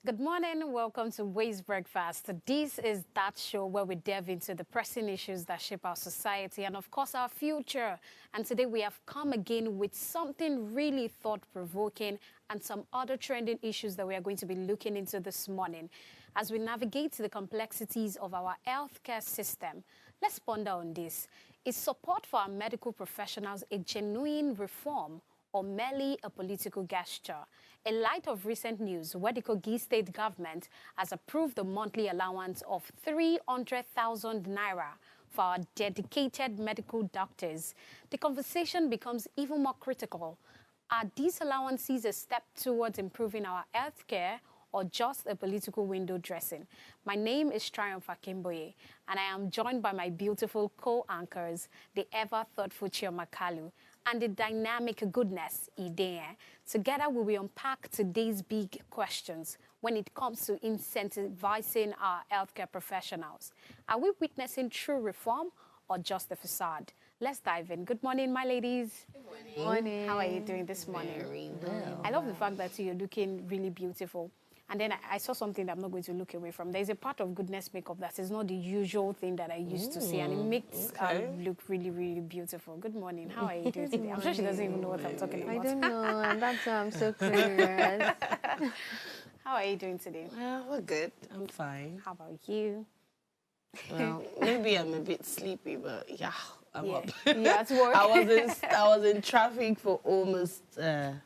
Good morning. Welcome to Ways Breakfast. This is that show where we delve into the pressing issues that shape our society and, of course, our future. And today we have come again with something really thought-provoking and some other trending issues that we are going to be looking into this morning. As we navigate the complexities of our healthcare system, let's ponder on this. Is support for our medical professionals a genuine reform or merely a political gesture? In light of recent news where the Kogi state government has approved the monthly allowance of 300,000 naira for our dedicated medical doctors, the conversation becomes even more critical. Are these allowances a step towards improving our healthcare or just a political window dressing? My name is Triumph Akimboye, and I am joined by my beautiful co-anchors, the ever-thoughtful Chioma Kalu and the dynamic goodness Ide. Together, we will unpack today's big questions when it comes to incentivizing our healthcare professionals. Are we witnessing true reform or just a facade? Let's dive in. Good morning, my ladies. Good morning. How are you doing this morning? Very well. I love the fact that you're looking really beautiful. And then I saw something that I'm not going to look away from. There's a part of goodness makeup that is not the usual thing that I used to see, and it makes look really, really beautiful. Good morning. How are you doing today? I'm sure she doesn't even know what I'm talking about. I don't know, and that's why I'm so curious. How are you doing today? We're good. I'm fine. How about you? Well, maybe I'm a bit sleepy, but yeah, I'm up. Yeah, at work. I was in traffic for almost 4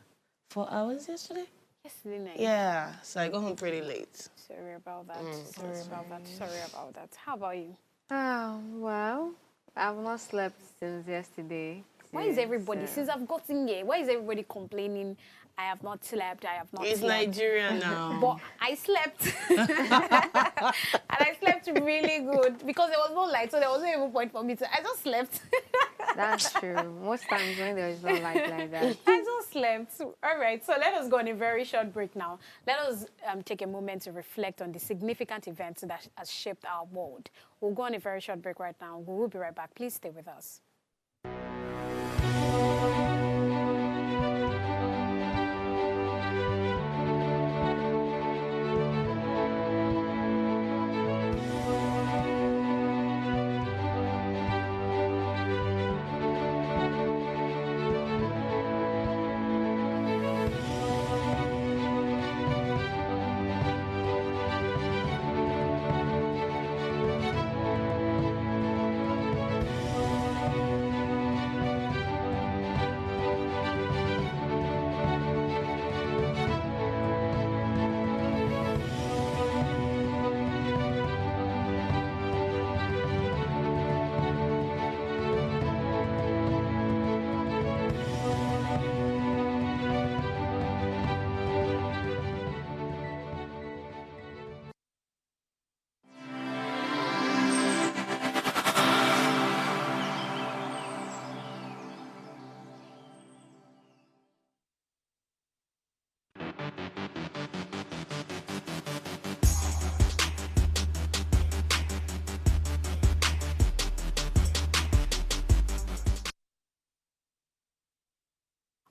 hours yesterday. Yesterday night. Yeah, so I got home pretty late. Sorry about that. Sorry about that. How about you? Oh, well, I've not slept since yesterday. Why is everybody, since I've gotten here, why is everybody complaining? I have not slept, I have not It's slept. Nigeria now. But I slept. And I slept really good because there was no light, so there wasn't even point for me to. I just slept. That's true. Most times when there is no light like that. I just slept. All right, so let us go on a very short break now. Let us take a moment to reflect on the significant events that has shaped our world. We'll go on a very short break right now. We will be right back. Please stay with us.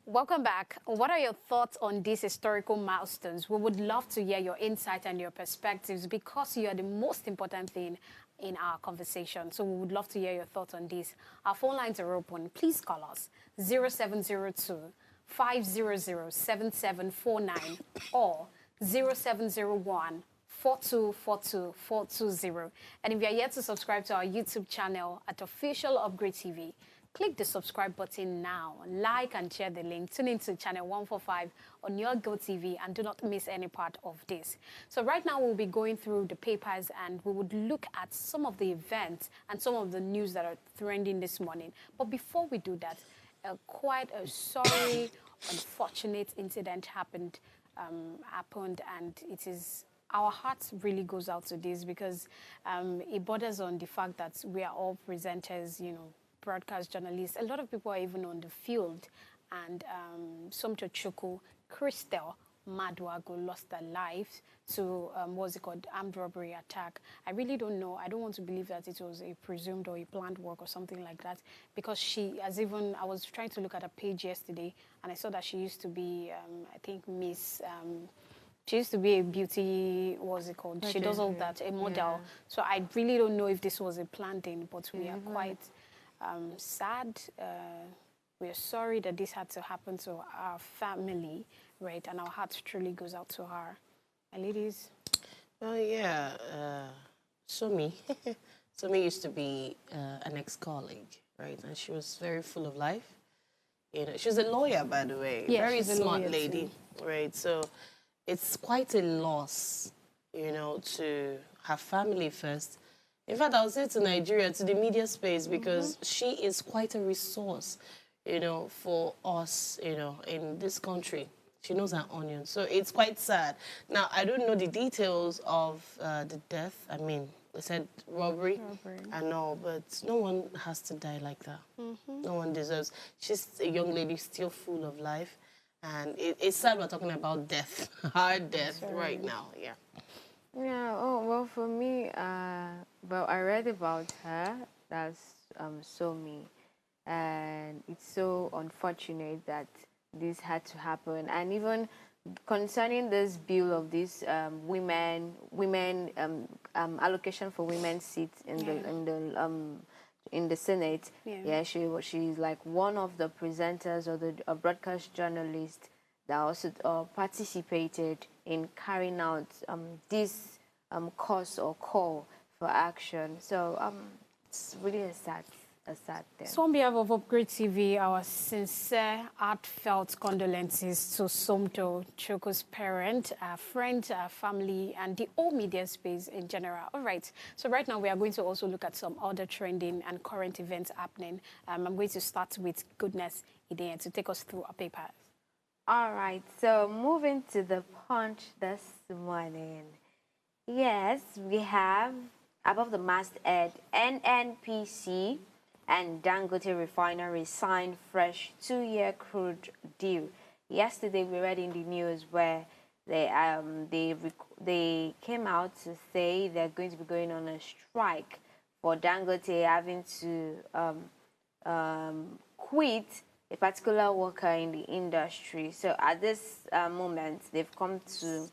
Welcome back. What are your thoughts on these historical milestones? We would love to hear your insight and your perspectives because you are the most important thing in our conversation. So we would love to hear your thoughts on this. Our phone lines are open. Please call us 0702 500 7749 or 0701 4242 420. And if you are yet to subscribe to our YouTube channel at Official Upgrade TV, click the subscribe button now, like and share the link. Tune into channel 145 on your GoTV and do not miss any part of this. So right now we'll be going through the papers and we would look at some of the events and some of the news that are trending this morning. But before we do that, quite a sorry, unfortunate incident happened, and it is our hearts really goes out to this because it borders on the fact that we are all presenters, broadcast journalists. A lot of people are even on the field. And Somto Chukwu, Christel Maduago lost their lives to, armed robbery attack. I really don't know. I don't want to believe that it was a presumed or a planned work or something like that because I was trying to look at her page yesterday and I saw that she used to be, I think, Miss She used to be a beauty, what's it called? She does all Pageantry. that, a model. Yeah. So I really don't know if this was a planned thing, but we are quite sad. We are sorry that this had to happen to our family, right? And our heart truly goes out to her. And ladies, Oh yeah, Sumi. Sumi used to be an ex-colleague, right? And she was very full of life. You know, she's a lawyer, by the way. yeah, Very she's a smart lawyer lady, too. right? So it's quite a loss, you know, to her family first. In fact, I'll say to Nigeria, to the media space, because she is quite a resource, you know, for us, you know, in this country. She knows her onions. So it's quite sad. Now, I don't know the details of the death. I mean, they said robbery, and all, but no one has to die like that. No one deserves. She's a young lady, still full of life. And it's sad we're talking about death, hard death right now, yeah. Yeah, oh, well, for me, well, I read about her. That's Somi. And it's so unfortunate that this had to happen. And even concerning this bill of this women allocation for women's seats in the Senate. Yeah. Yeah, she's like one of the presenters or the broadcast journalists that also participated in carrying out this cause or call for action. So it's really a sad thing. So on behalf of Upgrade TV, our sincere, heartfelt condolences to Somto Choko's parent, our friends, our family, and the whole media space in general. All right, so right now we are going to also look at some other trending and current events happening. I'm going to start with Goodness Idea to take us through our papers. All right, so moving to the Punch this morning. Yes, we have above the masthead NNPC and Dangote Refinery signed fresh 2-year crude deal. Yesterday, we read in the news where they came out to say they're going to be going on a strike for Dangote having to quit a particular worker in the industry. So at this moment, they've come to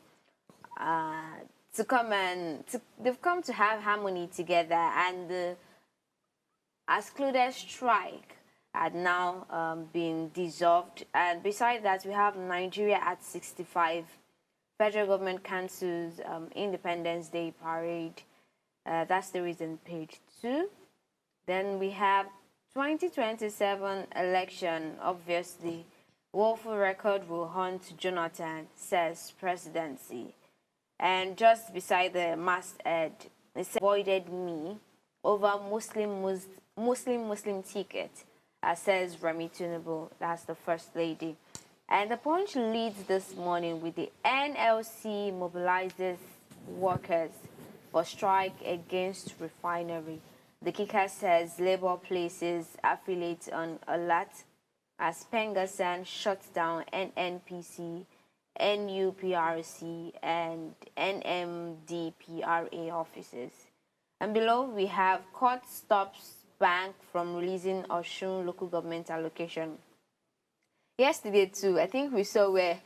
have harmony together, and the excluded strike had now been dissolved. And besides that, we have Nigeria at 65. Federal government cancels Independence Day parade. That's the reason, page 2. Then we have 2027 election. Obviously, woeful record will haunt Jonathan, says presidency. And just beside the masthead, it said, avoided me over Muslim ticket, says Remi Tinubu. That's the First Lady. And the Punch leads this morning with the NLC mobilizes workers for strike against refinery. The kicker says Labour places affiliates on alert as Pengasan shuts down NNPC, NUPRC, and NMDPRA offices. And below, we have court stops bank from releasing Osun local government allocation. Yesterday, too, I think we saw where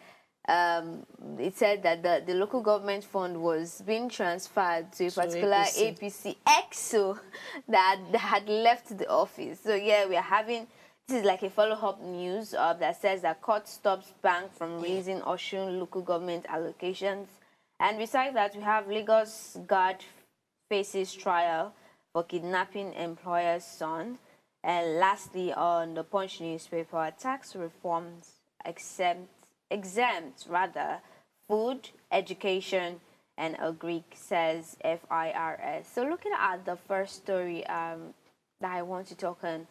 it said that the local government fund was being transferred to a particular APC EXO that had left the office. So, yeah, we are having, this is like a follow-up news that says that court stops bank from releasing Osun local government allocations. And besides that, we have Lagos guard faces trial for kidnapping employer's son. And lastly, on the Punch newspaper, tax reforms exempt food, education, and agri, says FIRS. So looking at the first story that I want to talk on,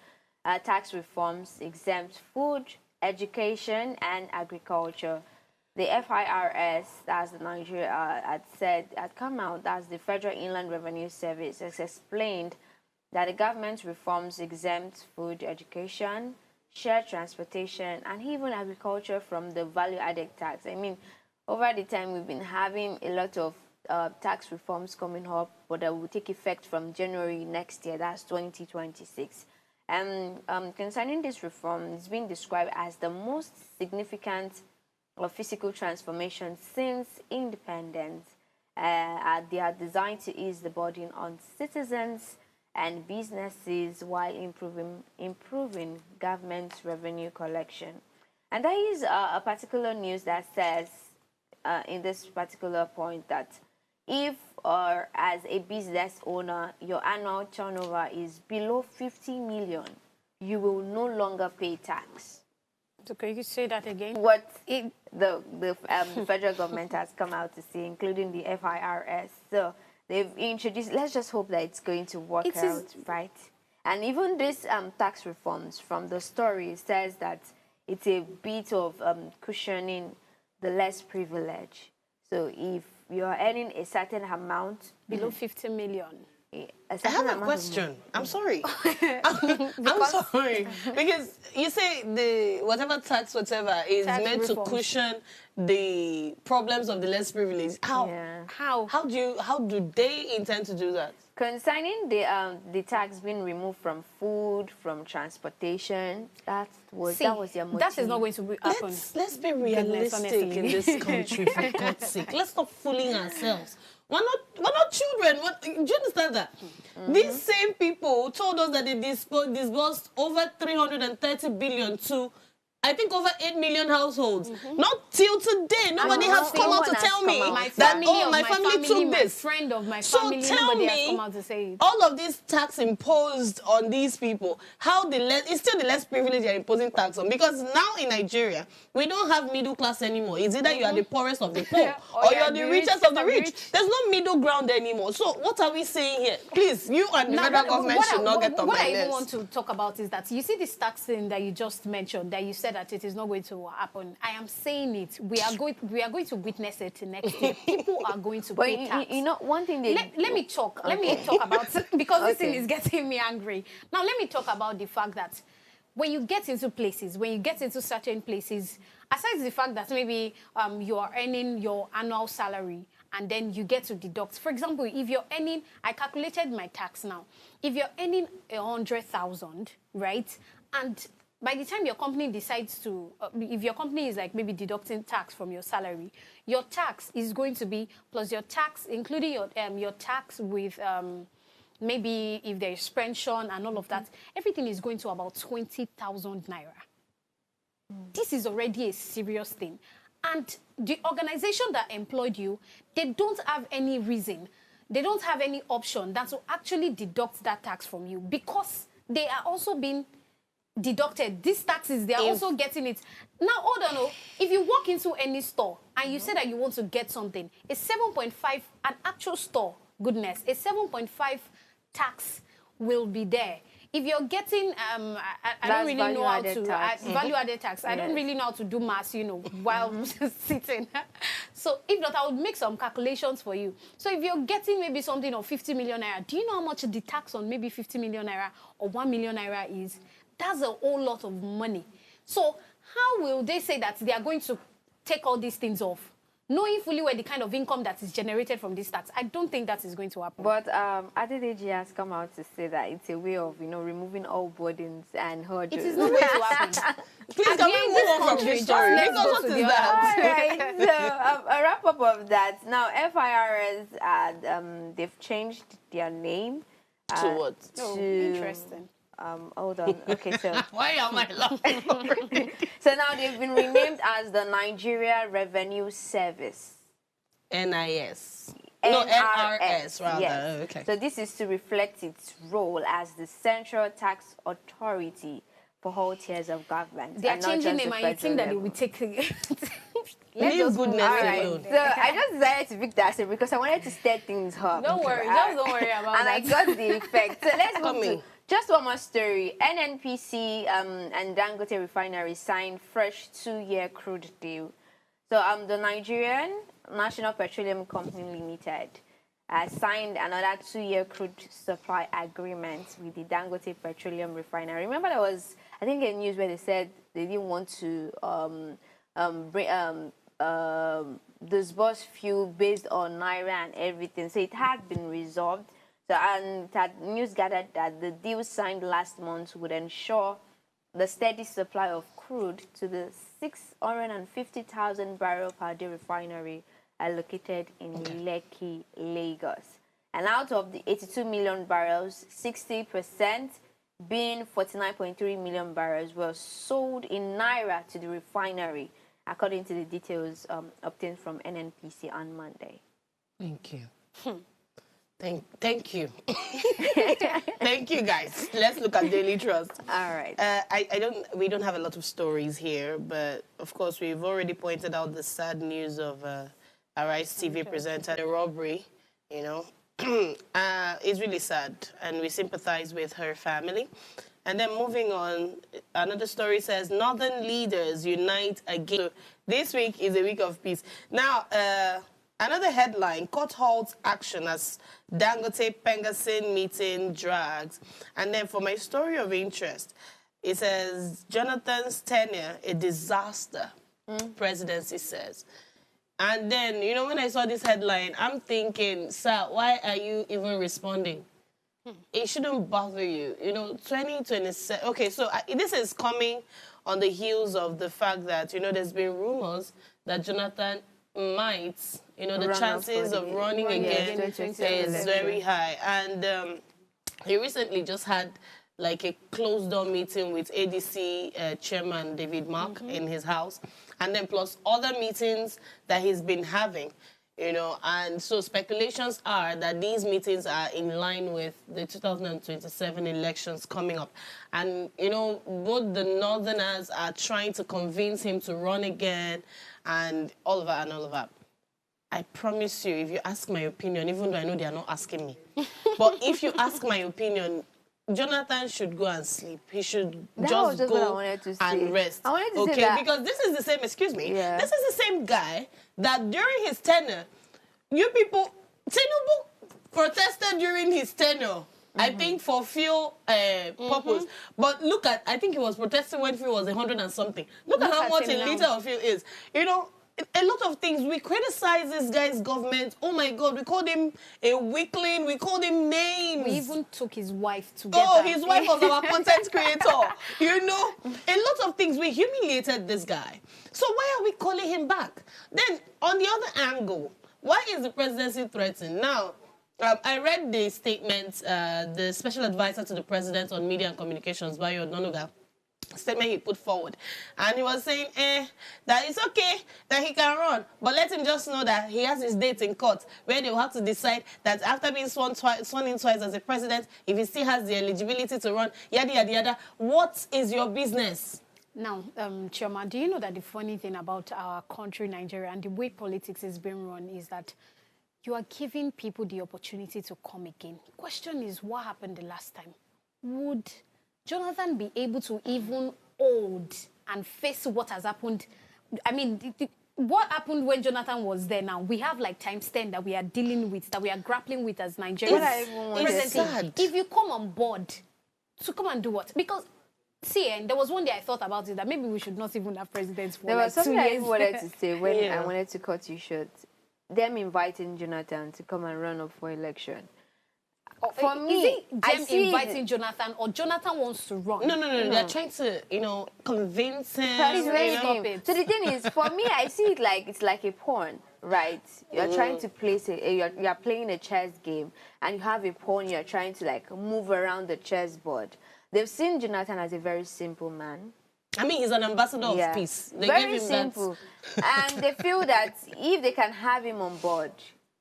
tax reforms exempt food, education, and agriculture. The FIRS, that's the Nigeria, had come out, that's the Federal Inland Revenue Service, has explained that the government reforms exempt food, education, shared transportation, and even agriculture from the value-added tax. I mean, over the time we've been having a lot of tax reforms coming up, but that will take effect from January next year, that's 2026. And concerning this reform, it's been described as the most significant of physical transformation since independence. They are designed to ease the burden on citizens and businesses while improving government's revenue collection. And there is a particular news that says in this particular point that if or as a business owner your annual turnover is below 50 million, you will no longer pay tax. So can you say that again? What the federal government has come out to say, including the FIRS. So they've introduced, let's just hope that it's going to work out, right? And even this tax reforms from the story says that it's a bit of cushioning the less privileged. So if you're earning a certain amount, Below 50 million. I have a question. I'm sorry. I'm sorry. Because you say the whatever tax, whatever, is meant to cushion the problems of the less privileged. How? Yeah. How do they intend to do that? Concerning the tax being removed from food, from transportation, that was their motive. That is not going to happen. Let's be realistic in this country, for God's sake. Let's stop fooling ourselves. We're not children. Do you understand that? These same people told us that they disbursed over 330 billion to, I think, over 8 million households. Not till today. Nobody has come out to tell me that, my family took this. Friend of my family, so tell nobody me, has come out to say it. all of this tax imposed on these people, how it's still the less privileged you're imposing tax on. Because now in Nigeria, we don't have middle class anymore. It's either you are the poorest of the poor or you're the richest of the rich. There's no middle ground anymore. So what are we saying here? Please, you and the federal government should not get on my nerves. What I even nerves. want to talk about is that you see this tax thing that you just mentioned, that you said that it is not going to happen. I am saying it. We are going to witness it next year. People are going to pay tax. You know, one thing they... Let me talk. Okay. Let me talk about, because this thing is getting me angry. Now, let me talk about the fact that when you get into places, when you get into certain places, aside the fact that maybe you are earning your annual salary and then you get to deduct. For example, if you're earning, I calculated my tax now. If you're earning 100,000, right, and by the time your company decides to, if your company is like maybe deducting tax from your salary, your tax is going to be, plus your tax, including your tax with maybe if there is pension and all of that, everything is going to about 20,000 naira. This is already a serious thing. And the organization that employed you, they don't have any reason, they don't have any option than to actually deduct that tax from you, because they are also being deducted. These taxes, they are also getting it. Now, hold on. If you walk into any store and you say that you want to get something, a 7.5, an actual store, goodness, a 7.5 tax will be there. If you're getting, I don't really know how to, value-added tax. I don't really know how to do maths, you know, while sitting. So if not, I would make some calculations for you. So if you're getting maybe something of 50 million naira, do you know how much the tax on maybe 50 million naira or 1 million naira is? That's a whole lot of money. So how will they say that they are going to take all these things off, knowing fully well the kind of income that is generated from this tax? I don't think that is going to happen. But Adedeji has come out to say that it's a way of, you know, removing all burdens and hurdles. It is not going to happen. Please, can we move on from this story? Because what is that? All right. So a wrap-up of that. Now, FIRS, they've changed their name. To what? Oh, interesting. Hold on. Okay, so why am I laughing? so now they've been renamed as the Nigeria Revenue Service. NIS. No, NRS, rather. Yes. Oh, okay. So this is to reflect its role as the central tax authority for all tiers of government. They are changing name, and you think that they will take Leave goodness alone. So I just decided to pick that because I wanted to stir things up. Don't worry, just don't worry about and that. I got the effect. So let's move to just one more story. NNPC and Dangote Refinery signed fresh 2-year crude deal. So the Nigerian National Petroleum Company Limited signed another 2-year crude supply agreement with the Dangote Petroleum Refinery. Remember, there was, I think, a news where they said they didn't want to disburse fuel based on naira and everything. So it had been resolved. So, and that news gathered that the deal signed last month would ensure the steady supply of crude to the 650,000 barrel per day refinery located in Lekki, Lagos. And out of the 82 million barrels, 60%, being 49.3 million barrels, were sold in Naira to the refinery, according to the details obtained from NNPC on Monday. Thank you. Thank you. Thank you, guys. Let's look at Daily Trust. All right. We don't have a lot of stories here, but of course we've already pointed out the sad news of Arise TV presenter, the robbery, you know. It's really sad, and we sympathize with her family. And then moving on, another story says, Northern leaders unite again. So this week is a week of peace. Now, another headline, court halts action as Dangote Pengasin meeting drags. And then for my story of interest, it says, Jonathan's tenure, a disaster, presidency says. And then, you know, when I saw this headline, I'm thinking, sir, why are you even responding? It shouldn't bother you. You know, 2027. Okay, so this is coming on the heels of the fact that, you know, there's been rumors that Jonathan might, you know, the chances of running again is very high. And he recently just had like a closed-door meeting with ADC chairman David Mark in his house, and then plus other meetings that he's been having, you know, and so speculations are that these meetings are in line with the 2027 elections coming up. And, you know, both the Northerners are trying to convince him to run again and all of that and all of that. I promise you, if you ask my opinion, even though I know they are not asking me, but if you ask my opinion, Jonathan should go and sleep. He should just go and rest. I wanted to say that. Because this is the same, excuse me, this is the same guy that during his tenure, you people, Tinubu protested during his tenure, I think for fuel purpose. But look at, I think he was protesting when fuel was 100 and something. Look at how much a liter of fuel is. You know, a lot of things. We criticize this guy's government. Oh my God, we called him a weakling. We called him names. We even took his wife together. Oh, his wife was our content creator. You know, a lot of things. We humiliated this guy. So why are we calling him back? Then, on the other angle, why is the presidency threatened? Now, I read the statement, the special advisor to the president on media and communications, Bayo Nonuga, statement he put forward, and he was saying that it's okay that he can run, but let him just know that he has his date in court where they will have to decide that after being sworn in twice as a president, if he still has the eligibility to run, yada yada yada. What is your business? Now, Chioma, do you know that the funny thing about our country, Nigeria, and the way politics is being run is that you are giving people the opportunity to come again. The question is, what happened the last time? Would Jonathan be able to even hold and face what has happened? I mean, what happened when Jonathan was there now? We have like times 10 that we are dealing with, that we are grappling with as Nigerians. It's sad. If you come on board to come and do what? Because, see, and there was one day I thought about it, that maybe we should not even have presidents for There was something 2 I years. wanted to say when I wanted to cut you short. Them inviting Jonathan to come and run up for election. For me, is it them inviting Jonathan, or Jonathan wants to run? No. They're trying to, you know, convince him. Stop it. So the thing is, for me, I see it like it's like a pawn, right? You're trying to place you're playing a chess game, and you have a pawn. You're trying to like move around the chessboard. They've seen Jonathan as a very simple man. I mean, he's an ambassador of peace. They very gave him simple. And they feel that if they can have him on board,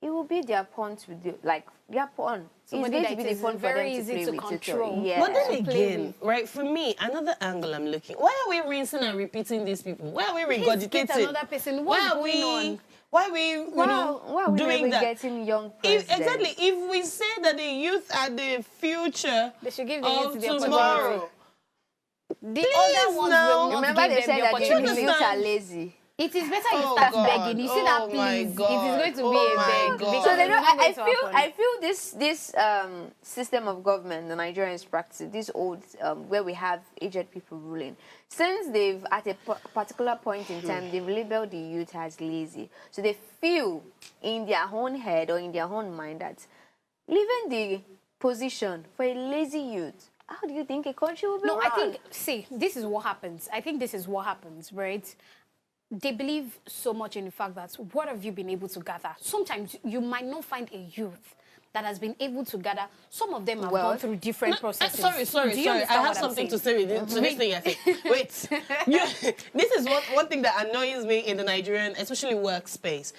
it will be their pawn to do, like their pawn. Somebody it's going to be the pawn for them easy to to play control. with. Yeah. But then again, right, for me, another angle I'm looking, why are we rinsing and repeating these people? Why are we regurgitating? Another person. Why are we on? Why are we, you know, doing that? Getting young presidents? Exactly. If we say that the youth are the future they should give the youth the tomorrow. The other ones will not Remember they give said them the that opportunity. the youth are lazy. It is better you start begging. You see that, please? It is going to be a beg. God. So they don't, I feel this system of government the Nigerians practice, this old where we have aged people ruling, since they've at a particular point in time they've labeled the youth as lazy. So they feel in their own head or in their own mind that leaving the position for a lazy youth, how do you think a country will be No, run? I think, see, this is what happens. I think this is what happens, right? They believe so much in the fact that what have you been able to gather? Sometimes you might not find a youth that has been able to gather. Some of them have gone through different processes. Sorry. Do you I understand have what I'm something to saying? say with to this thing you're saying. Wait, this is one thing that annoys me in the Nigerian, especially workspace.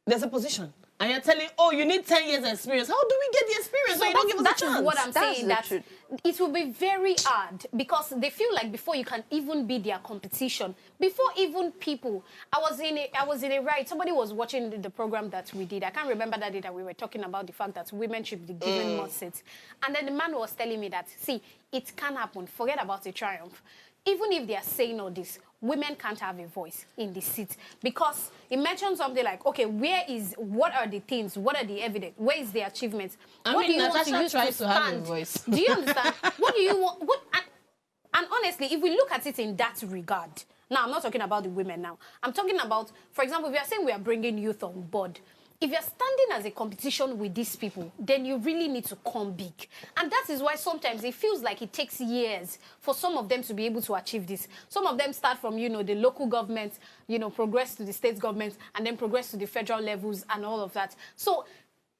There's a position. And you're telling, oh, you need 10 years experience. How do we get the experience? So you don't give us a that chance. is what I'm That's saying, the that truth. it will be very hard because they feel like before you can even be their competition, before even people. I was in a ride. Somebody was watching the program that we did. I can't remember that day that we were talking about the fact that women should be given more seats. And then the man was telling me that, see, it can happen. Forget about a triumph. Even if they are saying all this, women can't have a voice in the seat because it mentions something like, okay, what are the things, what are the evidence, where is the achievements? What do you want to use to have a stand? voice. Do you understand? What do you want? And honestly, if we look at it in that regard, now I'm not talking about the women now. I'm talking about, for example, we are saying we are bringing youth on board. If you're standing as a competition with these people, then you really need to come big. And that is why sometimes it feels like it takes years for some of them to be able to achieve this. Some of them start from, the local government, progress to the state government, and then progress to the federal levels and all of that. So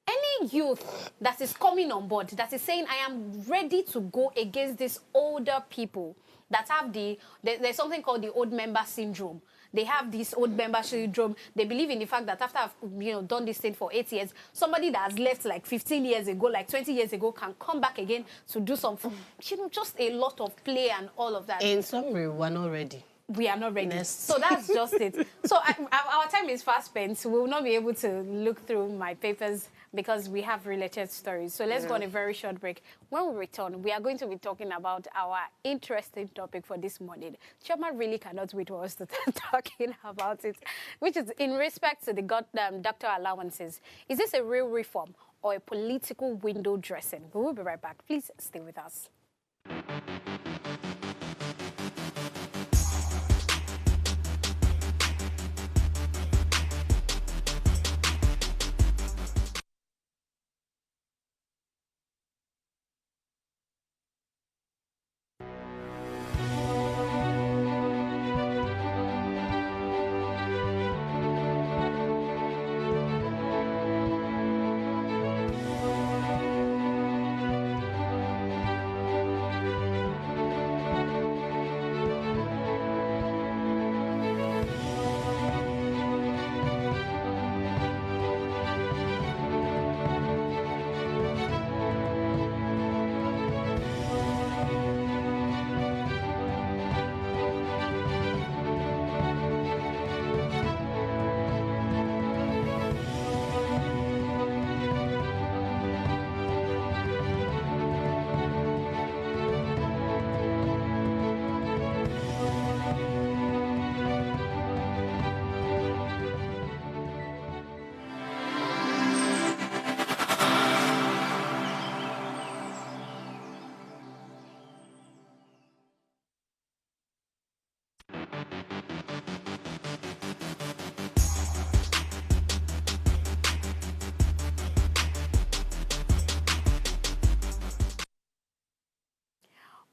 any youth that is coming on board, that is saying, I am ready to go against these older people that have there's something called the old member syndrome. They have this old member syndrome. They believe in the fact that after I've done this thing for 8 years, somebody that has left like 15 years ago, like 20 years ago, can come back again to do something. Just a lot of play and all of that. In summary, we're not ready. We are not ready. Next. So that's just it. So our time is fast spent. We will not be able to look through my papers because we have related stories. So let's go on a very short break. When we return, we are going to be talking about our interesting topic for this morning. Choma really cannot wait for us to talking about it, which is in respect to the doctor allowances. Is this a real reform or a political window dressing? We will be right back. Please stay with us.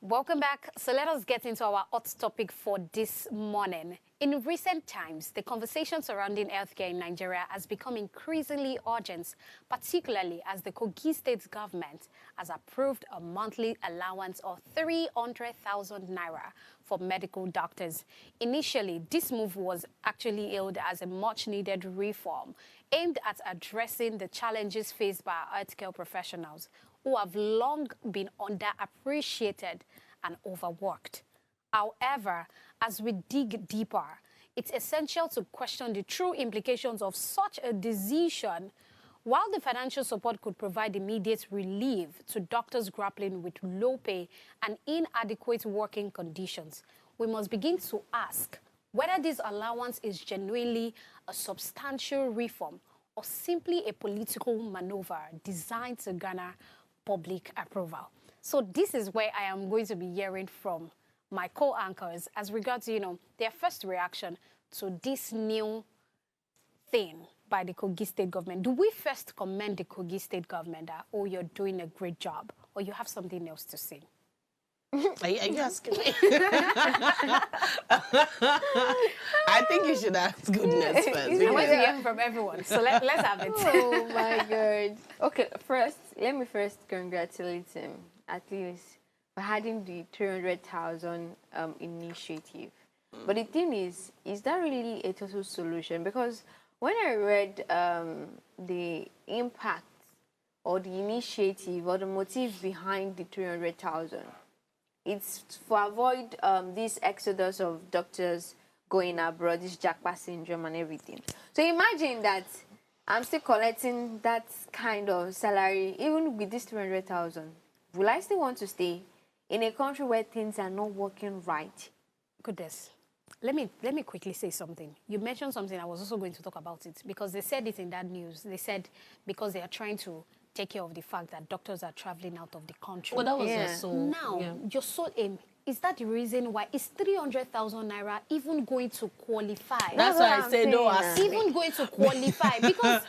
Welcome back. So let us get into our hot topic for this morning. In recent times, the conversation surrounding healthcare in Nigeria has become increasingly urgent, particularly as the Kogi State government has approved a monthly allowance of 300,000 naira for medical doctors. Initially, this move was actually hailed as a much-needed reform aimed at addressing the challenges faced by our healthcare professionals who have long been underappreciated and overworked. However, as we dig deeper, it's essential to question the true implications of such a decision. While the financial support could provide immediate relief to doctors grappling with low pay and inadequate working conditions, we must begin to ask whether this allowance is genuinely a substantial reform or simply a political maneuver designed to garner public approval. So this is where I am going to be hearing from my co-anchors as regards, their first reaction to this new thing by the Kogi State government. Do we first commend the Kogi State government that, oh, you're doing a great job, or you have something else to say? Are you asking me? I think you should ask goodness first. I want to hear from everyone, so let's have it. Oh my God. Okay, let me congratulate him at least for having the 300,000 initiative. But the thing is that really a total solution? Because when I read the impact or the initiative or the motive behind the 300,000, it's for avoid this exodus of doctors going abroad, this jackpot syndrome and everything. So imagine that I'm still collecting that kind of salary, even with this 300,000. Will I still want to stay in a country where things are not working right? Goodness. Let me quickly say something. You mentioned something. I was also going to talk about it because they said it in that news. They said because they are trying to take care of the fact that doctors are traveling out of the country. Well, that was your sole. Now, your sole aim, is that the reason why is 300,000 naira even going to qualify? That's why I say no. Even going to qualify because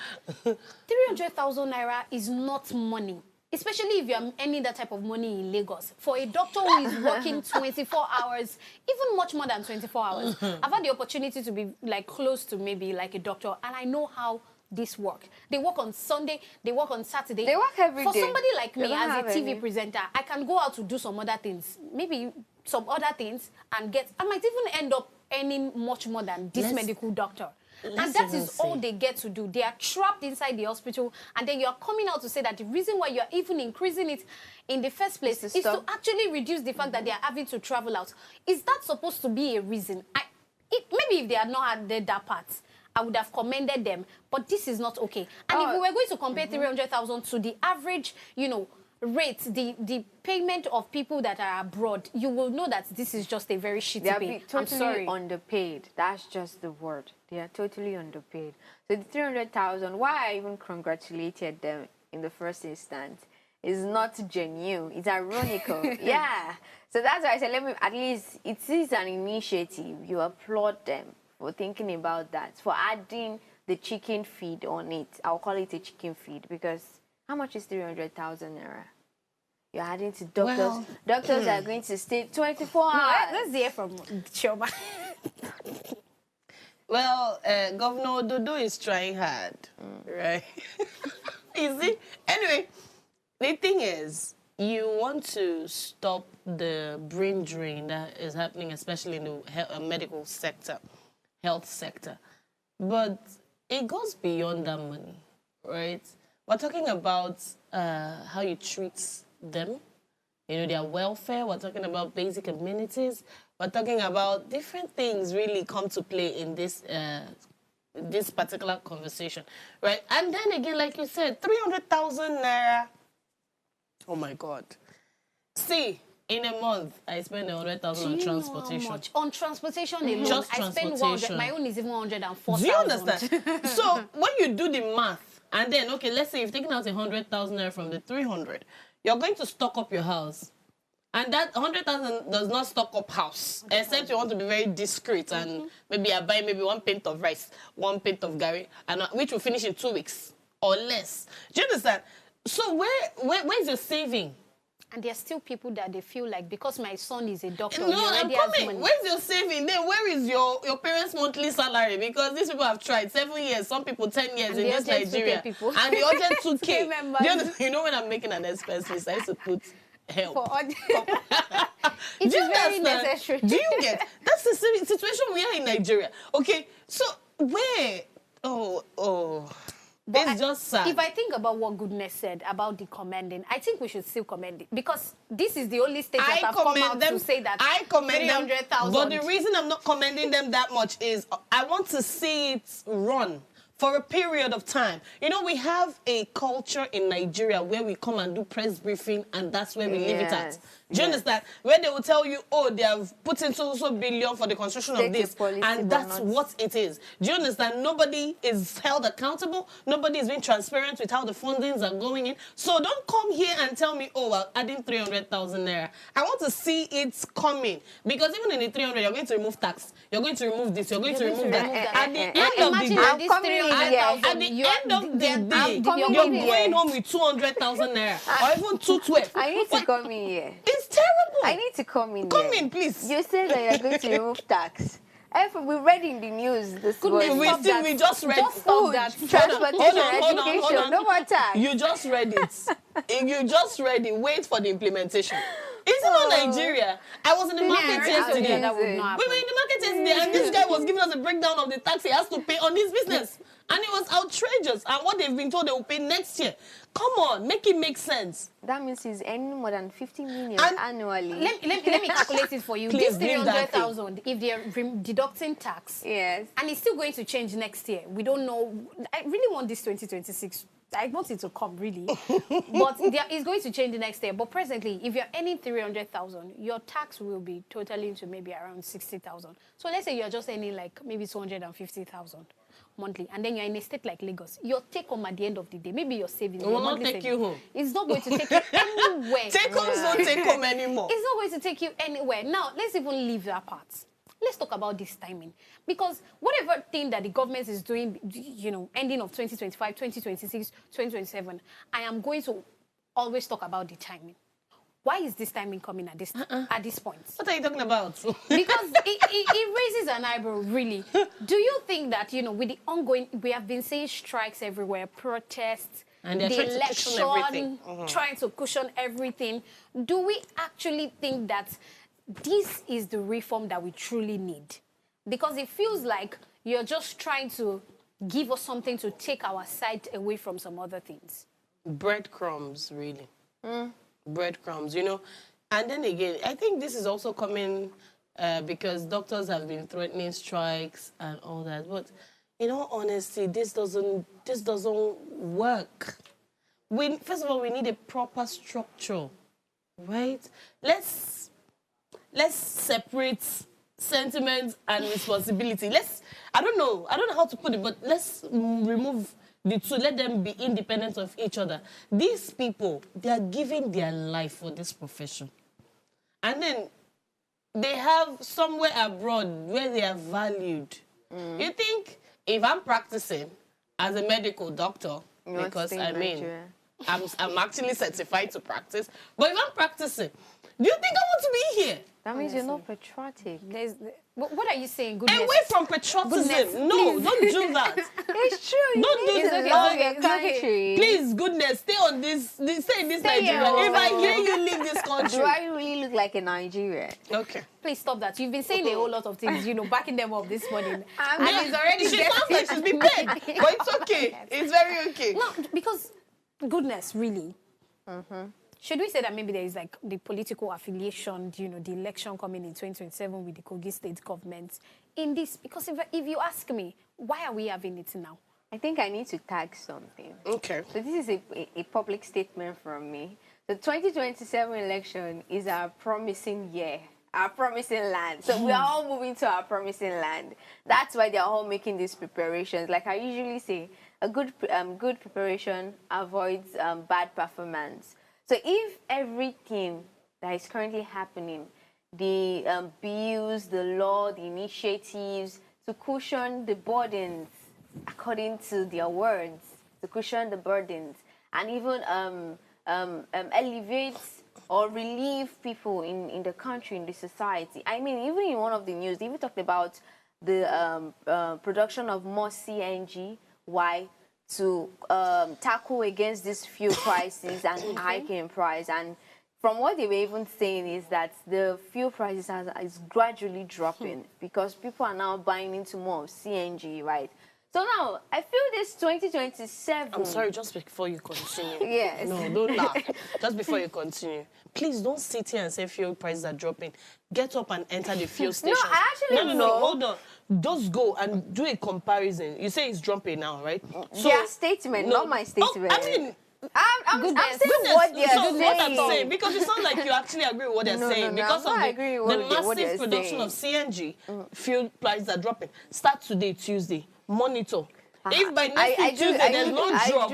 300,000 naira is not money. Especially if you're earning that type of money in Lagos. For a doctor who is working 24 hours, even much more than 24 hours. I've had the opportunity to be like close to maybe like a doctor, and I know how this work. They work on Sunday, they work on Saturday. They work every day. For somebody like me as a TV presenter, I can go out to do some other things, maybe some other things, and I might even end up earning much more than this medical doctor. And that is all they get to do. They are trapped inside the hospital, and then you're coming out to say that the reason why you're even increasing it in the first place is to actually reduce the fact that they are having to travel out. Is that supposed to be a reason? Maybe if they had not had that part, I would have commended them, but this is not okay. And if we were going to compare 300,000 to the average, rates, the payment of people that are abroad, you will know that this is just a very shitty pay. Totally I'm sorry. Underpaid. That's just the word. They are totally underpaid. So the 300,000, why I even congratulated them in the first instance is not genuine. It's ironical. Yeah. So that's why I said, at least it is an initiative. You applaud them for thinking about that, for adding the chicken feed on it. I'll call it a chicken feed because how much is 300,000 naira? You're adding to doctors. Well, doctors are going to stay 24 hours. Let's hear from Chioma. Well, Governor Dodo is trying hard, right? You see? Anyway, the thing is, you want to stop the brain drain that is happening, especially in the medical sector, health sector. But it goes beyond that money, right? We're talking about how you treat them, their welfare. We're talking about basic amenities. We're talking about different things really come to play in this this particular conversation, right? And then again, like you said, 300,000 naira. Oh my God. See, in a month, I spend 100,000 on transportation. How much? On transportation alone, just I spend 100. My own is even 104,000. Do you understand? So when you do the math, and then, okay, let's say you've taken out 100,000 naira from the 300, you're going to stock up your house. And that 100,000 does not stock up house, except you want to be very discreet and maybe I buy maybe 1 pint of rice, 1 pint of gari, and which will finish in 2 weeks or less. Do you understand? So where's your saving? And there are still people that they feel like because my son is a doctor, no, I'm coming. Where's your saving? Then where is your parents' monthly salary? Because these people have tried 7 years, some people 10 years in this Nigeria, and the other 2K. You know when I'm making an expense list, I used to put help. It is very necessary. Do you get? That's the situation we are in Nigeria. Okay, so where? It's just sad. If I think about what Goodness said about the commending, I think we should still commend it because this is the only state that have come out to say that I commend 300,000. But the reason I'm not commending them that much is I want to see it run for a period of time. We have a culture in Nigeria where we come and do press briefing and that's where we leave it at. Do you understand? Where they will tell you, they have put in so billion for the construction of this, and that's what it is. Do you understand? Nobody is held accountable. Nobody is being transparent with how the fundings are going in. So don't come here and tell me, well, adding 300,000 naira. I want to see it coming. Because even in the 300, you're going to remove tax. You're going to remove this. You're going to remove that. At the end of the day, you're going home with 200,000 naira or even 212. I need to come in here. terrible. I need to come in. Come here. in, please. You said that you're going to remove tax. We read in the news this Goodness, morning. we just read. Just stop Food, that. transportation, education, no more tax. You just read it. You just read it. Wait for the implementation. Is it not Nigeria? I was in the market yesterday. That would We not were in the market yesterday, and this guy was giving us a breakdown of the tax he has to pay on his business. And it was outrageous. And what they've been told they will pay next year. Come on, make it make sense. That means he's earning more than 50 million And annually. Let me calculate it for you. Please, This leave that 300,000, if they're deducting tax, Yes. and it's still going to change next year. We don't know. I really want this 2026. I want it to come, really. But it's going to change next year. But presently, if you're earning 300,000, your tax will be totaling to maybe around 60,000. So let's say you're just earning like maybe 250,000 monthly, and then you're in a state like Lagos. Your take home at the end of the day, maybe your savings. It will not take you home. It's not going to take you anywhere. Take homes don't take home anymore. It's not going to take you anywhere. Now, let's even leave that part. Let's talk about this timing. Because whatever thing that the government is doing, you know, ending of 2025, 2026, 2027, I am going to always talk about the timing. Why is this timing coming at this point? What are you talking about? Because it raises an eyebrow, really. Do you think that, you know, with the ongoing, we have been seeing strikes everywhere, protests, And they're the trying to cushion everything. trying to cushion everything. Do we actually think that this is the reform that we truly need? Because it feels like you're just trying to give us something to take our sight away from some other things. Breadcrumbs, really. Breadcrumbs, you know. And then again, I think this is also coming because doctors have been threatening strikes and all that. But in all honesty, this doesn't work. First of all, we need a proper structure, right? Let's separate sentiment and responsibility. I don't know how to put it, but let's remove the two. Let them be independent of each other. These people, they are giving their life for this profession. And then they have somewhere abroad where they are valued. You think if I'm practicing as a medical doctor, because I mean, I'm actually certified to practice, but if I'm practicing, do you think I want to be here? That means you're not patriotic. What are you saying? Goodness. Away from patriotism. Goodness, No, don't do that. It's true. Don't do It's that. okay, love your country. Please, goodness, stay on this. Stay in this Nigeria. here. If I hear you leave this country. Do I really look like a Nigerian? Okay. Please stop that. You've been saying a whole lot of things, you know, backing them up this morning. And Yeah, it's already She sounds like she's been paid, but it's okay. It's very okay. No, because, goodness, really. Should we say that maybe there is like the political affiliation, you know, the election coming in 2027 with the Kogi state government in this? Because if you ask me, why are we having it now? I think I need to tag something. Okay. So this is a public statement from me. The 2027 election is our promising year, our promising land. So we are all moving to our promising land. That's why they're all making these preparations. Like I usually say, a good preparation avoids bad performance. So if everything that is currently happening, the bills, the law, the initiatives, to cushion the burdens, according to their words, to cushion the burdens, and even elevate or relieve people in the country, in the society. I mean, even in one of the news, they even talked about the production of more CNG. Why? To tackle against these fuel prices and hiking price. And from what they were even saying is that the fuel prices is gradually dropping because people are now buying into more of CNG, right? So now, I feel this 2027... I'm sorry, just before you continue. Yes. No, don't laugh. Just before you continue. Please don't sit here and say fuel prices are dropping. Get up and enter the fuel station. No, I actually No, hold on. Just go and do a comparison. You say it's dropping now, right? Their statement, not my statement. I mean... I'm saying Goodness, what they're so saying. what I'm saying, because it sounds like you actually agree with what they're saying. No, because I'm of not the agreeing with what they're massive production saying. of CNG, fuel prices are dropping. Start today, Tuesday. Monitor. If by next week Tuesday there's no drop,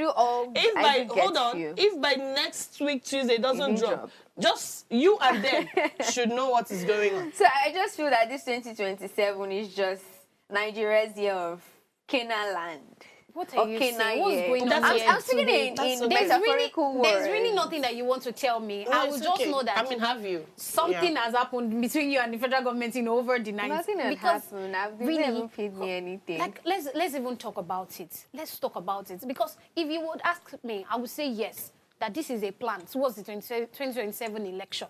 if by next week Tuesday doesn't drop, just you and them should know what is going on. So I just feel that this 2027 is just Nigeria's year of Canaan land. What are you Okay, now saying? What's yeah. going on That's here? I'm speaking in That's okay. metaphorical words. There's really nothing that you want to tell me. No, I will it's just okay. know that I mean, have you? something Yeah. has happened between you and the federal government over the night. Nothing had Because happened. I've really, never paid me anything. like, let's even talk about it. Let's talk about it. Because if you would ask me, I would say yes, that this is a plan towards the 2027 election.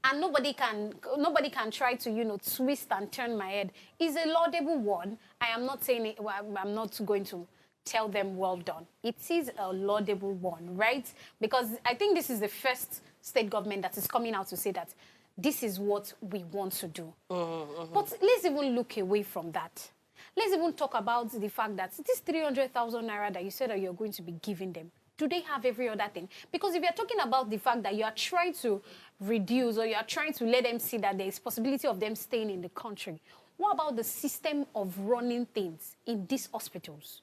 And nobody can try to, twist and turn my head. It's a laudable one. I am not saying it, well, I'm not going to tell them well done. It is a laudable one, right? Because I think this is the first state government that is coming out to say that this is what we want to do. But let's even look away from that. Let's even talk about the fact that this 300,000 naira that you said that you're going to be giving them, do they have every other thing? Because if you're talking about the fact that you are trying to reduce or you are trying to let them see that there is possibility of them staying in the country, what about the system of running things in these hospitals?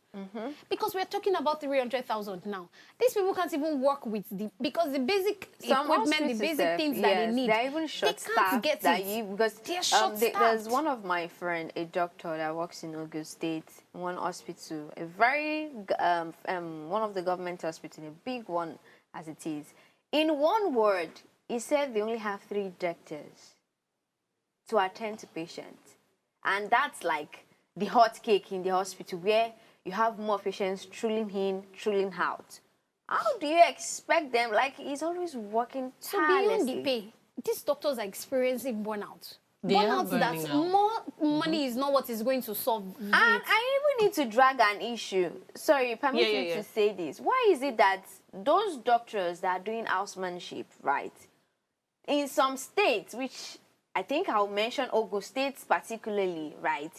Because we're talking about 300,000 now. These people can't even work with because the basic equipment, the basic things that they need, they're even short staffed. There's one of my friend, a doctor that works in Ogun State, one hospital, a very one of the government hospital, a big one as it is. In one word, he said they only have 3 doctors to attend to patients. And that's like the hot cake in the hospital where you have more patients trailing in, trailing out. How do you expect them? Like, he's always working So beyond tirelessly. the pay, these doctors are experiencing burnout. They are Burnout burning that out. more money is not what is going to solve it. And I even need to drag an issue. Sorry, permit me to say this. Why is it that those doctors that are doing housemanship, right, in some states, which I think I'll mention Ogun State particularly, right,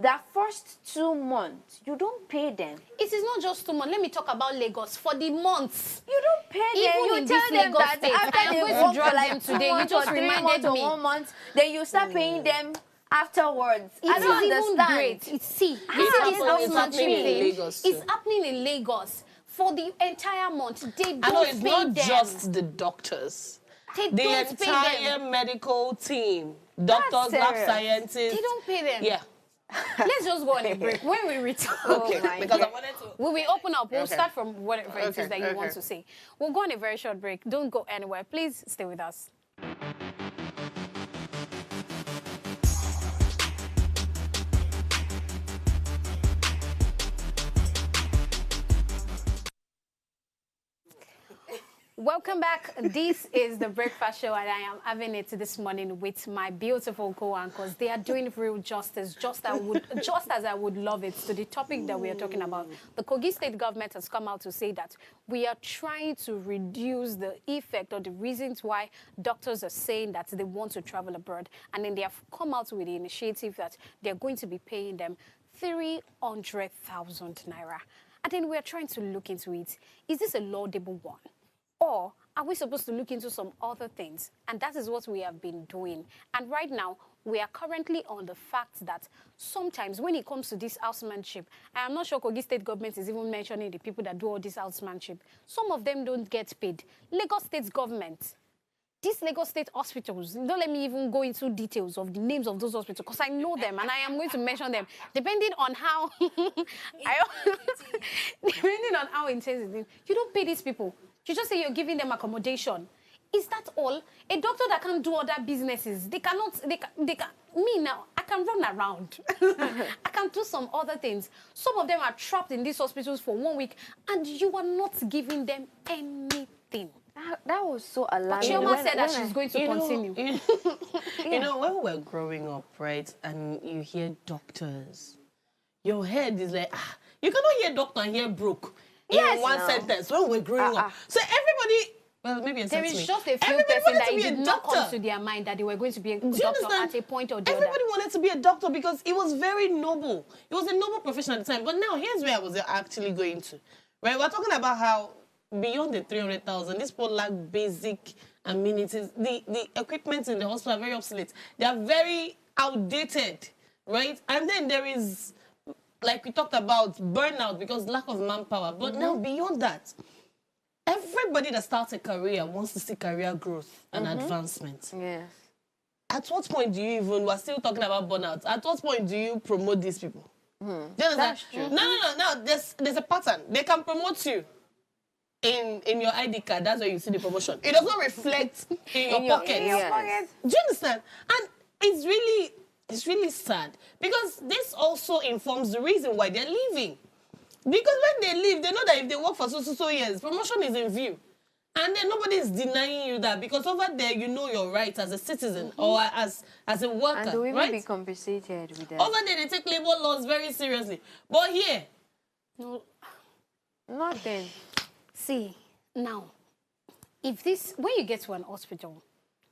the first 2 months, you don't pay them. It is not just 2 months. Let me talk about Lagos. For the months, You don't pay them. even You in tell this them Lagos that state, I after am they going to work drag for like them 2 today. You months just or 3 reminded months or me. 1 month, then you start paying them afterwards. I It don't is even understand. great. See, It's this happening housemanship in thing Lagos too. is happening in Lagos for the entire month. They don't I know it's pay not them. just the doctors. They The don't pay them. entire medical team, doctors, lab serious. scientists. They don't pay them. Yeah. Let's just go on a break. When we return, Okay. my Because I God. wanted to. we will open up. We'll Okay. start from whatever it Okay, is that you want okay. to say. We'll go on a very short break. Don't go anywhere. Please stay with us. Welcome back. This is the Breakfast Show, and I am having it this morning with my beautiful co-anchors. They are doing real justice, just as I would love it, to the topic that we are talking about. The Kogi State government has come out to say that we are trying to reduce the effect or the reasons why doctors are saying that they want to travel abroad, and then they have come out with the initiative that they're going to be paying them 300,000 naira. And then we are trying to look into it. Is this a laudable one? Or are we supposed to look into some other things? And that is what we have been doing. And right now, we are currently on the fact that sometimes when it comes to this housemanship, I am not sure Kogi State government is even mentioning the people that do all this housemanship. Some of them don't get paid. Lagos State government, these Lagos State hospitals, don't let me even go into details of the names of those hospitals because I know them and I am going to mention them depending on how depending on how intense it is. You don't pay these people. You just say you're giving them accommodation. Is that all? A doctor that can't do other businesses, they can, me now, I can run around. I can do some other things. Some of them are trapped in these hospitals for 1 week and you are not giving them anything. That was so alarming. Chioma said that she's going to continue. You know, when we're growing up, right, and you hear doctors, your head is like, you cannot hear doctor and hear broke in one sentence when we're growing up. So everybody, well, maybe there is me. just a few Everybody persons wanted that to it be a did not come doctor. to their mind that they were going to be a Do you doctor understand? at a point or the Everybody other. wanted to be a doctor because it was very noble. It was a noble profession at the time. But now, here's where I was actually going to. Right? We're talking about how beyond the 300,000, these people lack basic amenities. The equipment in the hospital are very obsolete. They are very outdated, right? And then there is, like we talked about, burnout because lack of manpower. But now, beyond that, everybody that starts a career wants to see career growth and advancement. Yes. At what point do you even, we're still talking about burnout, at what point do you promote these people? Do you understand? That's true. No. There's a pattern. They can promote you in your ID card. That's where you see the promotion. It does not reflect in your pocket. Yes. Do you understand? And it's really sad because this also informs the reason why they're leaving. Because when they leave, they know that if they work for so years, promotion is in view. And then nobody is denying you that because over there you know your rights as a citizen or as a worker, And they will even right? be compensated with that. Over there they take labor laws very seriously. But here, No. Nothing. See, now, when you get to an hospital,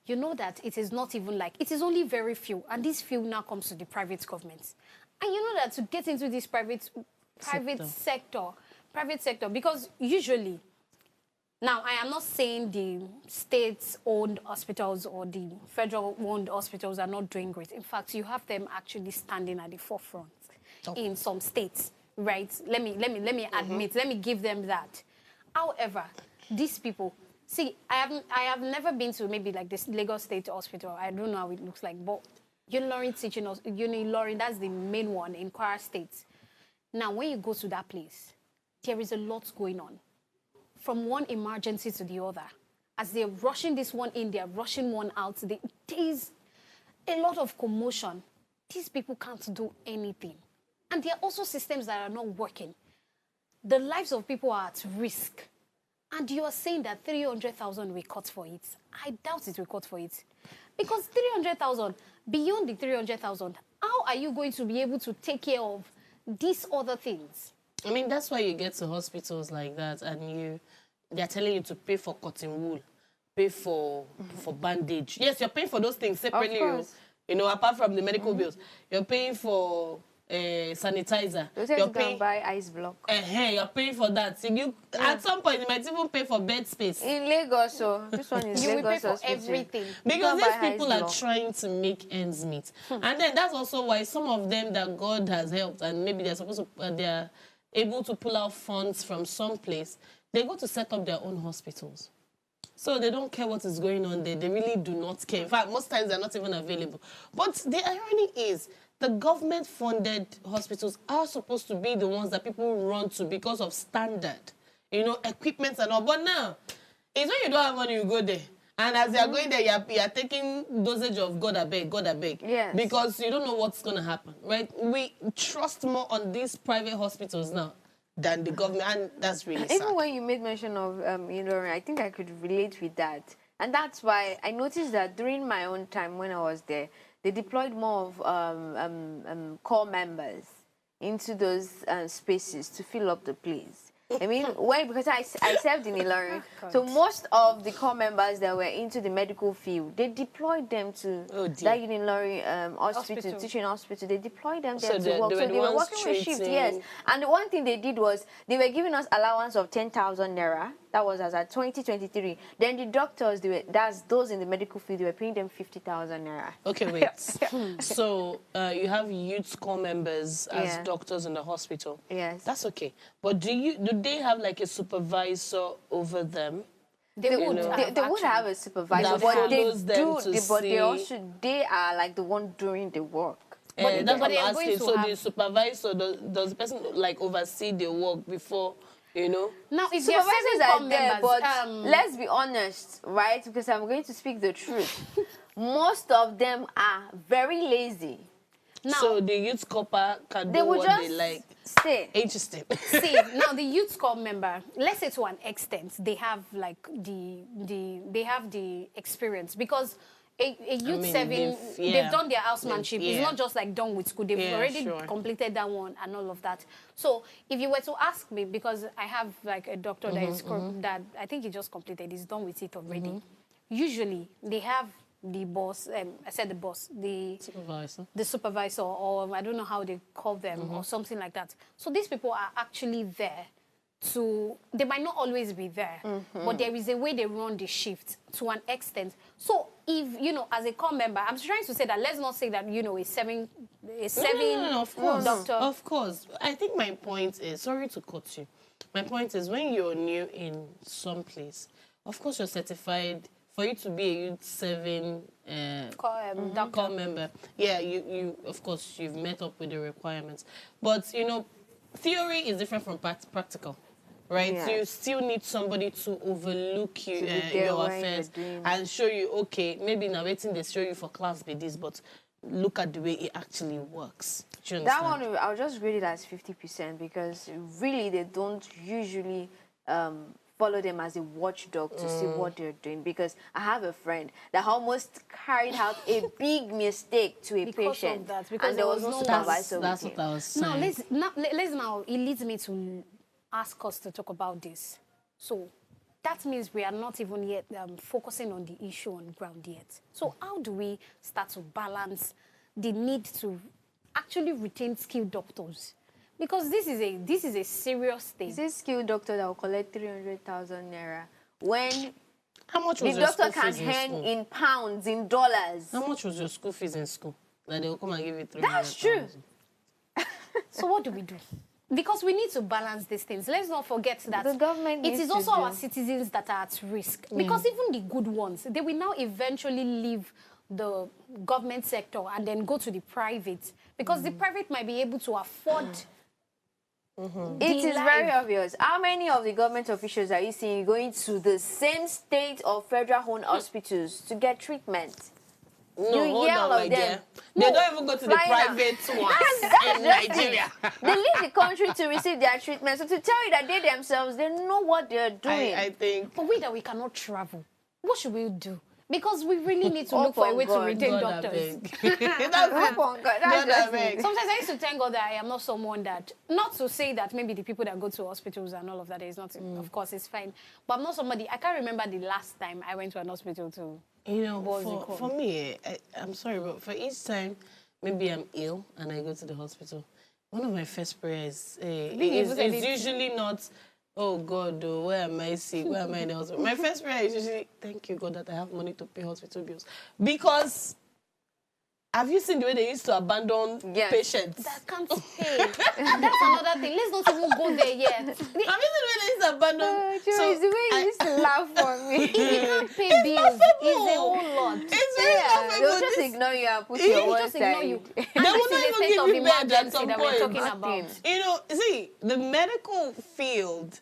you know that it is not even like, it is only very few, and this few now comes to the private government. And you know that to get into this private sector, because usually, now I am not saying the state-owned hospitals or the federal-owned hospitals are not doing great. In fact, you have them actually standing at the forefront in some states, right? Let me admit, let me give them that. However, these people, see, I have never been to maybe like this Lagos State Hospital. I don't know how it looks like, but Unilorin, that's the main one in Kwara State. Now, when you go to that place, there is a lot going on. From one emergency to the other. As they're rushing this one in, they're rushing one out. There is a lot of commotion. These people can't do anything. And there are also systems that are not working. The lives of people are at risk. And you are saying that 300,000 will cut for it. I doubt it will cut for it. Because 300,000, beyond the 300,000, how are you going to be able to take care of these other things? I mean, that's why you get to hospitals like that and they're telling you to pay for cotton wool, pay for bandage. Yes, you're paying for those things separately. You know, apart from the medical bills. You're paying for sanitizer. You're paying buy ice block. You're paying for that. So at some point, you might even pay for bed space. In Lagos, so this one is you Lagos will pay for hospital. everything. Because these people are trying to make ends meet. And then that's also why some of them that God has helped and maybe they're able to pull out funds from some place, they go to set up their own hospitals. So they don't care what is going on there. They really do not care. In fact, most times they're not even available. But the irony is, the government-funded hospitals are supposed to be the ones that people run to because of standard, equipment and all. But now, it's when you don't have money, you go there. And as you're going there, you're taking dosage of God, I beg. Yes. Because you don't know what's going to happen, right? We trust more on these private hospitals now than the government, and that's really sad. Even when you made mention of, I think I could relate with that. And that's why I noticed that during my own time when I was there, they deployed more of core members into those spaces to fill up the place. I mean, because I served in Ilorin, so most of the core members that were into the medical field, they deployed them to that Ilorin hospital, teaching hospital. They deployed them there to work. So they were working with shift, yes. And the one thing they did was they were giving us allowance of 10,000 naira. That was as at 2023. Then the doctors, that's those in the medical field, they were paying them 50,000 naira. Okay, wait. So you have youth core members as doctors in the hospital. Yes. That's okay. But do they have like a supervisor over them? They would have a supervisor, but they are like the one doing the work. That's what I'm asking. So the supervisor, does the person like oversee the work before? Now, if supervisors are there, members, but let's be honest, right? Because I'm going to speak the truth. Most of them are very lazy. Now, so the youth corps can do what they like. Stay. Interesting. See, now the youth corps member, let's say to an extent, they have like they have the experience because a youth serving, they've done their housemanship. It's not just like done with school. They've already completed that one and all of that. So if you were to ask me, because I have like a doctor that I think he just completed, he's done with it already. Usually they have the boss, I said the boss, the supervisor, or I don't know how they call them, or something like that. So these people are actually there they might not always be there, but there is a way they run the shift to an extent. So if, as a core member, I'm trying to say that, let's not say that, a serving of course, doctor. Of course. I think my point is, sorry to cut you, my point is when you're new in some place, of course you're certified. For you to be a youth serving Doctor. core member. Yeah, you of course you've met up with the requirements, but you know, theory is different from practical. Right, Yeah. so you still need somebody to overlook you, To be there your when affairs you're doing- and show you, okay, maybe now waiting they show you for class be this, but look at the way it actually works. Do you That understand? one, I'll just rate it as 50% because really they don't usually follow them as a watchdog to see what they're doing. Because I have a friend that almost carried out a big mistake to a Because of patient, that, because and there there was no was no- supervisor That's with what him. I was saying. Now, it leads me to ask us to talk about this. So that means we are not even yet focusing on the issue on ground yet. So how do we start to balance the need to actually retain skilled doctors? Because this is a serious thing. Is this skilled doctor that will collect 300,000 naira when How much the was your doctor school can fees in earn school? in pounds, in dollars? How much was your school fees in school? That they will come and give you 300,000. That's true. So what do we do? Because we need to balance these things. Let's not forget that The government it needs is to also do- our citizens that are at risk. Because even the good ones, they will now eventually leave the government sector and then go to the private. Because the private might be able to afford It is life. very obvious. How many of the government officials are you seeing going to the same state or federal-owned hospitals to get treatment? No, You hold hear on, all my of dear. them. They don't even go to the Flying out. private ones That's in just it. Nigeria. They leave the country to receive their treatment. So to tell you that they themselves, they know what they're doing. I think But we that we cannot travel, what should we do? Because we really need to Oh, look for a for way to God. retain God, I doctors. beg. That's Oh, it. God, that's God, I just beg. it. Sometimes I used to thank God that I am not someone that, not to say that maybe the people that go to hospitals and all of that is not, of course, it's fine. But I'm not somebody, I can't remember the last time I went to an hospital to, You know, What was it called? for me, I'm sorry, but for each time maybe I'm ill and I go to the hospital, one of my first prayers is usually not, oh God, oh, where am I sick? Where am I in the hospital? My first prayer is usually, thank you, God, that I have money to pay hospital bills. Because have you seen the way they used to abandon Yes. patients? that can't pay. That's another thing. Let's not even go there yet. Have you seen the way they used to abandon? Joe, it's the way you used to laugh for me. If you can't pay bills, it's a whole lot. It's very Yeah, laughable. they'll just This- ignore you and put They your They one just ignore you. side. And They this will is not a even state give of you bed at emergency some that we're point. talking Nothing. about. You know, see, the medical field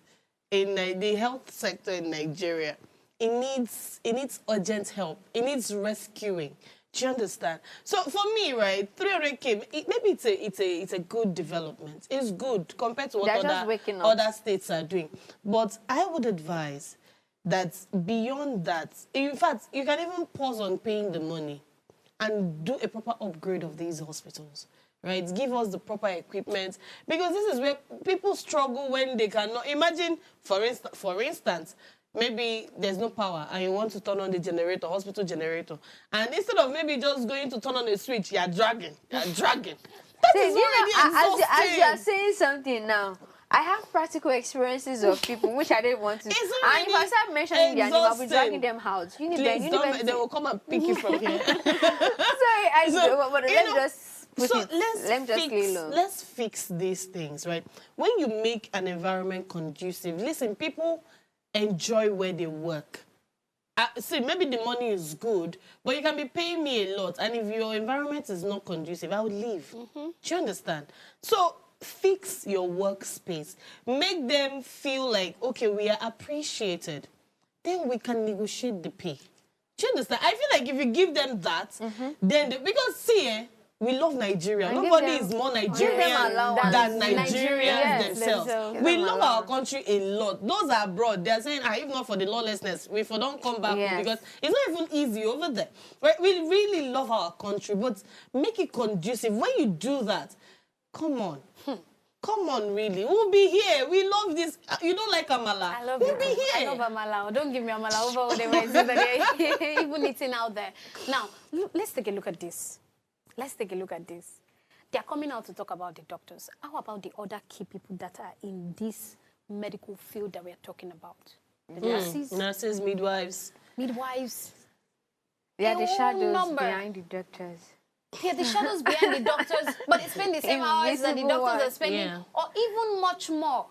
in the health sector in Nigeria, it needs urgent help. It needs rescuing. Do you understand? So for me, right, 300K, maybe it's a good development. It's good compared to what They're just waking up. other states are doing. But I would advise that beyond that, in fact, you can even pause on paying the money and do a proper upgrade of these hospitals, right? Give us the proper equipment, because this is where people struggle when they cannot. Imagine, for instance, maybe there's no power and you want to turn on the generator, hospital generator, and instead of maybe just going to turn on a switch, you're dragging. That See, is you already know, as you are exhausting. saying something now, I have practical experiences of people which I didn't want to. It's And if I already start mentioning their name, I'll be exhausting. dragging them out. Please don't. They will come and pick you from here. Sorry, but you let me know, just put so it. Let me just lay low. let's fix these things, right? When you make an environment conducive, listen, people enjoy where they work. See, maybe the money is good, but you can be paying me a lot, and if your environment is not conducive, I would leave. Do you understand? So fix your workspace. Make them feel like, okay, we are appreciated. Then we can negotiate the pay. Do you understand? I feel like if you give them that, then because see, we love Nigeria. And give Nobody them- is more give them Nigerian allowance. than Nigerians Nigerians themselves. themselves. We Give them love our allowance. country a lot. Those are abroad. They are saying, if not for the lawlessness, we for don't come back Yes. because it's not even easy over there. Right? We really love our country, but make it conducive. When you do that, come on. Come on, really. We'll be here. We love this. You don't like Amala? I love we'll it. be here. I love amala. Don't give me amala over whatever it is that they're even eating out there. Now, let's take a look at this. Let's take a look at this. They are coming out to talk about the doctors. How about the other key people that are in this medical field that we are talking about? The nurses, Nurses, midwives. midwives. They are a the whole shadows number. behind the doctors. They are the shadows behind the doctors, but they spend the same hours that the Invisible doctors are ones. spending, Yeah. or even much more.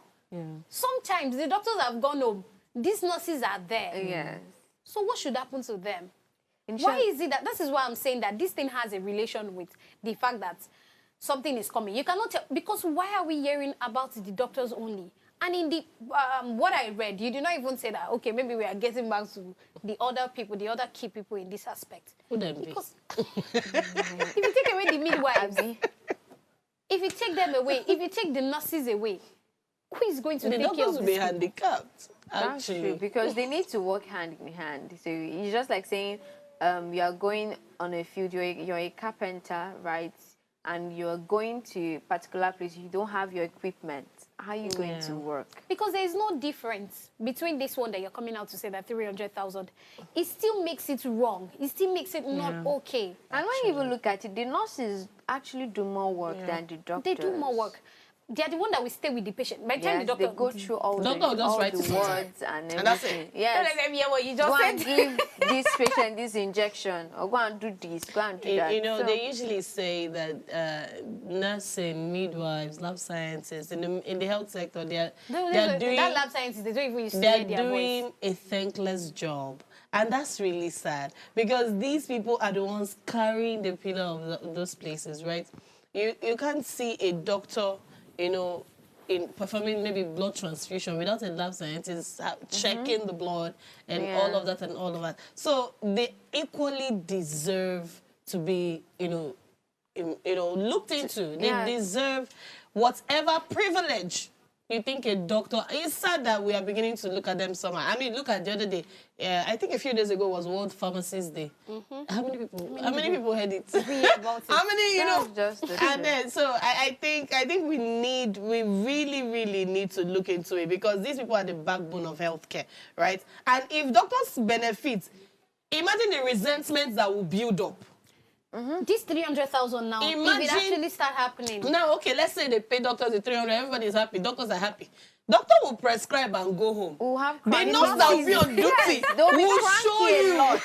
Sometimes the doctors have gone home. These nurses are there. Yes. So what should happen to them? Why is it that? This is why I'm saying that this thing has a relation with the fact that something is coming. You cannot tell, because why are we hearing about the doctors only? And in the what I read, you did not even say that, okay, maybe we are getting back to the other people, the other key people in this aspect. Who them be? Because if you take away the midwives, if you take them away, if you take the nurses away, who is going to take care of The doctors will be this? handicapped, That's actually. true, because they need to work hand in hand. So it's just like saying you are going on a field, you're a carpenter, right? And you're going to a particular place, you don't have your equipment. How are you going to work? Because there is no difference between this one that you're coming out to say that 300,000. It still makes it wrong. It still makes it not okay. And when you even look at it, the nurses actually do more work than the doctors. They do more work. They are the one that will stay with the patient. By the time the doctor they go through all Doctor will just write the it words and everything. And that's it. Yes. Don't let them hear what you just Go said. and give this patient this injection, or go and do this, go and do that. You know, So- they usually say that nursing, midwives, lab scientists in the health sector, they're doing that lab scientists, they don't even use to they're hear their voice. doing a thankless job. And that's really sad, because these people are the ones carrying the pillar of those places, right? You can't see a doctor, you know, in performing maybe blood transfusion without a lab scientist checking the blood and all of that. So they equally deserve to be, looked into. They deserve whatever privilege you think a doctor. It's sad that we are beginning to look at them somehow. I mean, look at the other day. I think a few days ago was World Pharmacist Day. How many people heard it? How many, That's just the and then, so I think we really, really need to look into it, because these people are the backbone of healthcare, right? And if doctors benefit, imagine the resentment that will build up. This 300,000 now, if it actually start happening. Now, okay, let's say they pay doctors the 300, everybody is happy, doctors are happy. Doctor will prescribe and go home. We'll have The chronic nurse that will be on duty They'll be will cranky show a you. lot.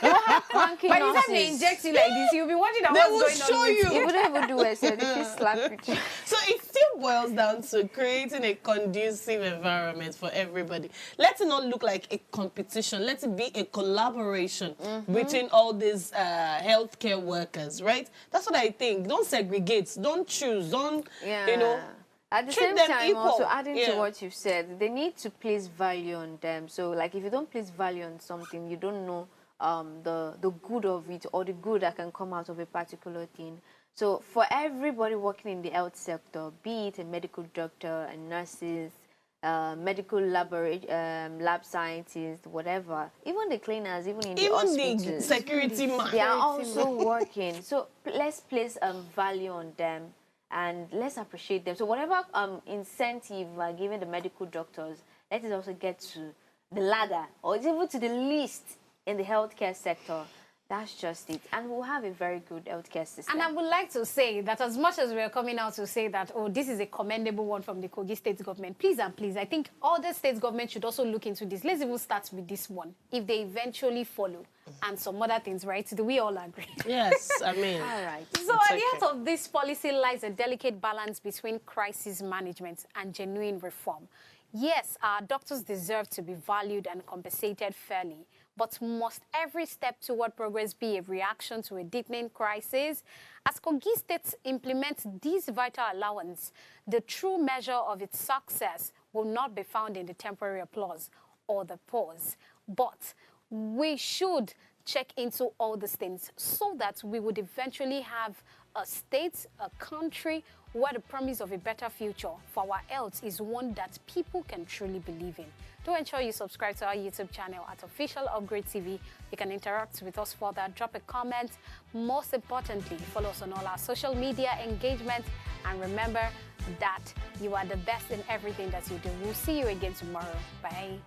We'll have cranky By the time they nurses. inject you like this, you'll be watching They what's will going show on with you. You wouldn't even do it, so they just slap you. So it still boils down to creating a conducive environment for everybody. Let it not look like a competition. Let it be a collaboration between all these healthcare workers, right? That's what I think. Don't segregate. Don't choose. Don't, At the treat same them time, equal. also adding to Yeah. what you've said, they need to place value on them. So, like, if you don't place value on something, you don't know the good of it, or the good that can come out of a particular thing. So, for everybody working in the health sector, be it a medical doctor, and nurses, medical lab scientists, whatever, even the cleaners, even in the hospitals, the security man. they are also working. So let's place value on them, and let's appreciate them. So whatever incentive we're giving the medical doctors, let it also get to the ladder, or even to the least in the healthcare sector. That's just it. And we'll have a very good healthcare system. And I would like to say that as much as we're coming out to say that, oh, this is a commendable one from the Kogi state government, please and please, I think other state governments should also look into this. Let's even start with this one, if they eventually follow, and some other things, right? Do we all agree? Yes, I mean. All right. So at the heart of this policy lies a delicate balance between crisis management and genuine reform. Yes, our doctors deserve to be valued and compensated fairly, but must every step toward progress be a reaction to a deepening crisis? As Kogi State implements these vital allowance, the true measure of its success will not be found in the temporary applause or the pause, but we should check into all these things so that we would eventually have a state, a country, where the promise of a better future for our health is one that people can truly believe in. Do ensure you subscribe to our YouTube channel at Official Upgrade TV. You can interact with us further, drop a comment. Most importantly, follow us on all our social media engagement. And remember that you are the best in everything that you do. We'll see you again tomorrow. Bye.